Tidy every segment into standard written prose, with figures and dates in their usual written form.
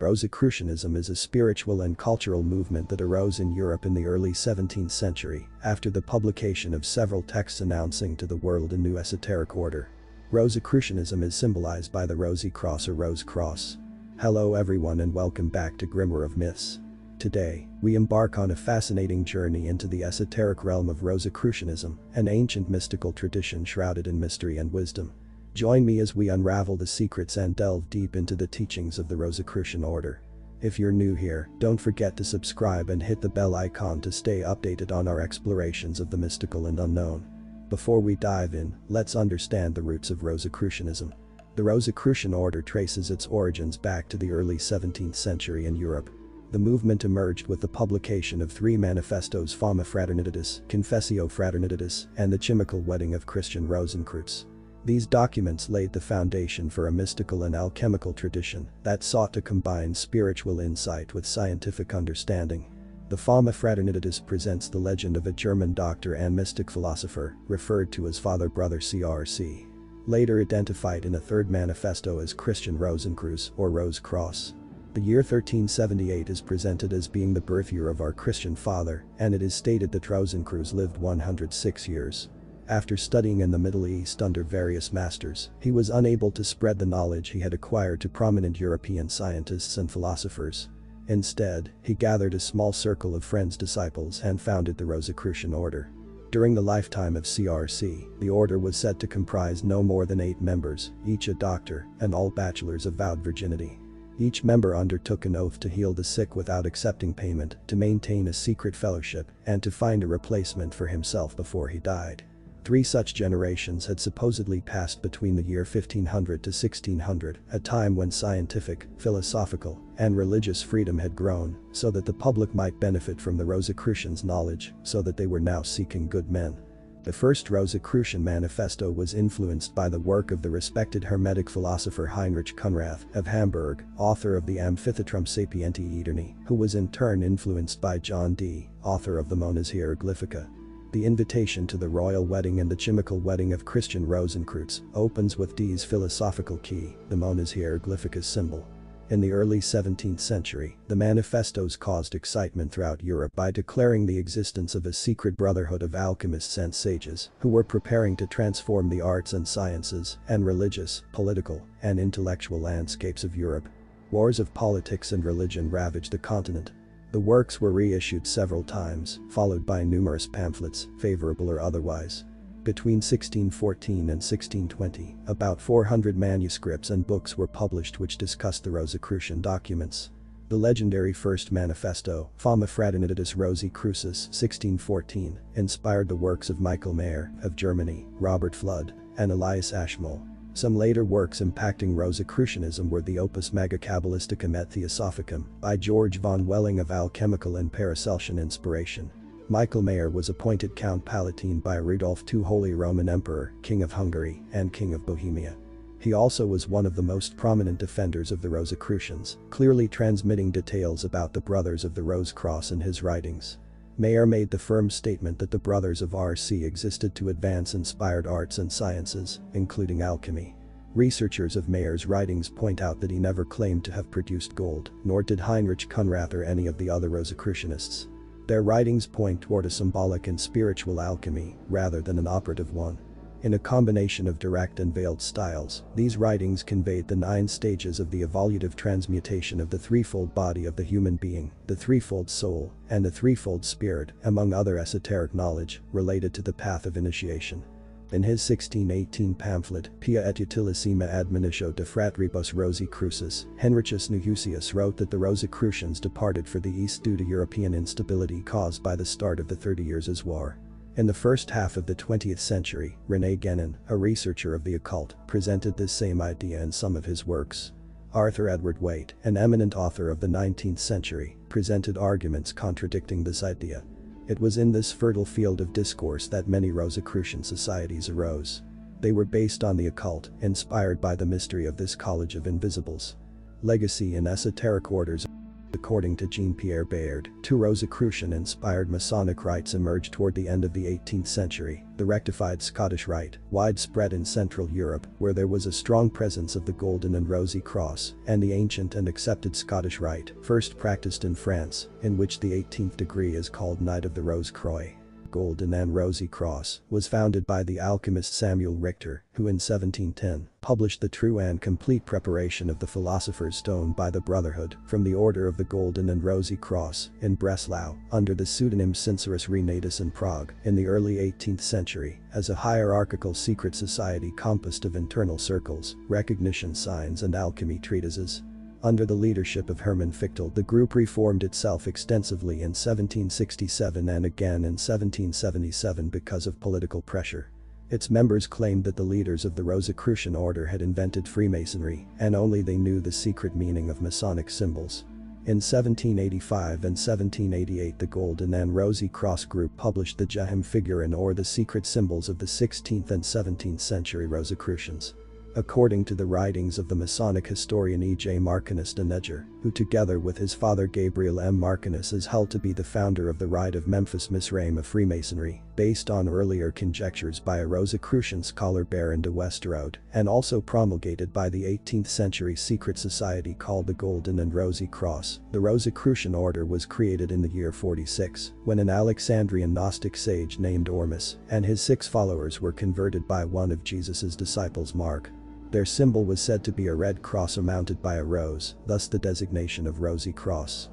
Rosicrucianism is a spiritual and cultural movement that arose in Europe in the early 17th century after the publication of several texts announcing to the world a new esoteric order. Rosicrucianism is symbolized by the rosy cross or rose cross. Hello everyone and welcome back to Grimoire of Myths. Today, we embark on a fascinating journey into the esoteric realm of Rosicrucianism, an ancient mystical tradition shrouded in mystery and wisdom. Join me as we unravel the secrets and delve deep into the teachings of the Rosicrucian order. If you're new here, don't forget to subscribe and hit the bell icon to stay updated on our explorations of the mystical and unknown. Before we dive in, let's understand the roots of Rosicrucianism. The Rosicrucian order traces its origins back to the early 17th century in Europe. The movement emerged with the publication of three manifestos: Fama Fraternitatis, Confessio Fraternitatis, and the Chimical Wedding of Christian Rosencreutz. These documents laid the foundation for a mystical and alchemical tradition that sought to combine spiritual insight with scientific understanding. The Fama Fraternitatis presents the legend of a German doctor and mystic philosopher, referred to as Father Brother CRC. Later identified in a third manifesto as Christian Rosencreutz or Rose Cross. The year 1378 is presented as being the birth year of our Christian father, and it is stated that Rosicrucian lived 106 years. After studying in the Middle East under various masters, he was unable to spread the knowledge he had acquired to prominent European scientists and philosophers. Instead, he gathered a small circle of friends, disciples, and founded the Rosicrucian order. During the lifetime of CRC, the order was said to comprise no more than 8 members, each a doctor, and all bachelors of vowed virginity. Each member undertook an oath to heal the sick without accepting payment, to maintain a secret fellowship, and to find a replacement for himself before he died. 3 such generations had supposedly passed between the year 1500 to 1600, a time when scientific, philosophical, and religious freedom had grown, so that the public might benefit from the Rosicrucians' knowledge, so that they were now seeking good men. The first Rosicrucian manifesto was influenced by the work of the respected Hermetic philosopher Heinrich Conrad of Hamburg, author of the Amphitheatrum Sapientiae Aeterni, who was in turn influenced by John Dee, author of the Monas Hieroglyphica. The invitation to the royal wedding and the chimical wedding of Christian Rosencreutz opens with Dee's philosophical key, the Monas Hieroglyphica's symbol. In the early 17th century, the manifestos caused excitement throughout Europe by declaring the existence of a secret brotherhood of alchemists and sages who were preparing to transform the arts and sciences and religious, political, and intellectual landscapes of Europe. Wars of politics and religion ravaged the continent. The works were reissued several times, followed by numerous pamphlets, favorable or otherwise. Between 1614 and 1620, about 400 manuscripts and books were published which discussed the Rosicrucian documents. The legendary first manifesto, Fama Fraternitatis Rosicrucis 1614, inspired the works of Michael Mayer of Germany, Robert Flood, and Elias Ashmole. Some later works impacting Rosicrucianism were the Opus Maga Kabbalisticum et Theosophicum by George von Welling of alchemical and Paracelsian inspiration. Michael Mayer was appointed Count Palatine by Rudolf II, Holy Roman Emperor, King of Hungary, and King of Bohemia. He also was one of the most prominent defenders of the Rosicrucians, clearly transmitting details about the Brothers of the Rose Cross in his writings. Mayer made the firm statement that the Brothers of RC existed to advance inspired arts and sciences, including alchemy. Researchers of Mayer's writings point out that he never claimed to have produced gold, nor did Heinrich Conrad or any of the other Rosicrucianists. Their writings point toward a symbolic and spiritual alchemy, rather than an operative one. In a combination of direct and veiled styles, these writings conveyed the 9 stages of the evolutive transmutation of the threefold body of the human being, the threefold soul, and the threefold spirit, among other esoteric knowledge related to the path of initiation. In his 1618 pamphlet, Pia et Utilissima Admonitio de Fratribus Rosicrucis, Henricus Neuhusius wrote that the Rosicrucians departed for the East due to European instability caused by the start of the 30 Years' War. In the first half of the 20th century, René Guénon, a researcher of the occult, presented this same idea in some of his works. Arthur Edward Waite, an eminent author of the 19th century, presented arguments contradicting this idea. It was in this fertile field of discourse that many Rosicrucian societies arose. They were based on the occult, inspired by the mystery of this College of Invisibles. Legacy in esoteric orders. The according to Jean-Pierre Bayard, two Rosicrucian-inspired Masonic rites emerged toward the end of the 18th century, the rectified Scottish Rite, widespread in Central Europe, where there was a strong presence of the Golden and Rosy Cross, and the ancient and accepted Scottish Rite, first practiced in France, in which the 18th degree is called Knight of the Rose-Croix. Golden and Rosy Cross, was founded by the alchemist Samuel Richter, who in 1710 published the true and complete preparation of the Philosopher's Stone by the Brotherhood from the Order of the Golden and Rosy Cross in Breslau, under the pseudonym Sincerus Renatus in Prague, in the early 18th century, as a hierarchical secret society composed of internal circles, recognition signs and alchemy treatises. Under the leadership of Hermann Fichtel, the group reformed itself extensively in 1767 and again in 1777 because of political pressure. Its members claimed that the leaders of the Rosicrucian order had invented Freemasonry, and only they knew the secret meaning of Masonic symbols. In 1785 and 1788 the Golden and Rosy Cross group published the Geheim Figuren, or the secret symbols of the 16th and 17th century Rosicrucians. According to the writings of the Masonic historian E. J. Marcanus de Neger, who together with his father Gabriel M. Marcanus is held to be the founder of the Rite of Memphis Misraim of Freemasonry, based on earlier conjectures by a Rosicrucian scholar Baron de Westerode, and also promulgated by the 18th century secret society called the Golden and Rosy Cross. The Rosicrucian order was created in the year 46, when an Alexandrian Gnostic sage named Ormus and his 6 followers were converted by one of Jesus's disciples, Mark. Their symbol was said to be a red cross surmounted by a rose, thus the designation of Rosy Cross.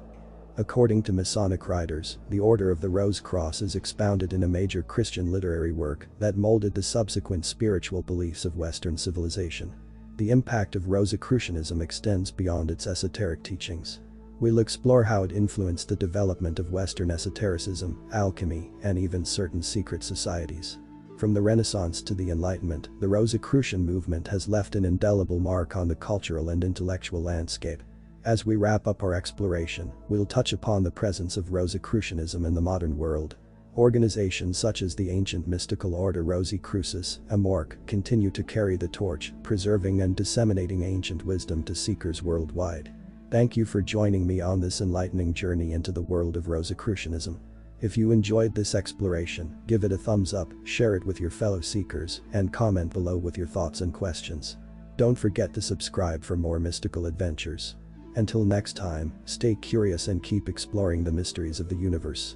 According to Masonic writers, the Order of the Rose Cross is expounded in a major Christian literary work that molded the subsequent spiritual beliefs of Western civilization. The impact of Rosicrucianism extends beyond its esoteric teachings. We'll explore how it influenced the development of Western esotericism, alchemy, and even certain secret societies. From the Renaissance to the Enlightenment, the Rosicrucian movement has left an indelible mark on the cultural and intellectual landscape. As we wrap up our exploration, we'll touch upon the presence of Rosicrucianism in the modern world. Organizations such as the ancient mystical order Rosicrucis, Amorc, continue to carry the torch, preserving and disseminating ancient wisdom to seekers worldwide. Thank you for joining me on this enlightening journey into the world of Rosicrucianism. If you enjoyed this exploration, give it a thumbs up, share it with your fellow seekers, and comment below with your thoughts and questions. Don't forget to subscribe for more mystical adventures. Until next time, stay curious and keep exploring the mysteries of the universe.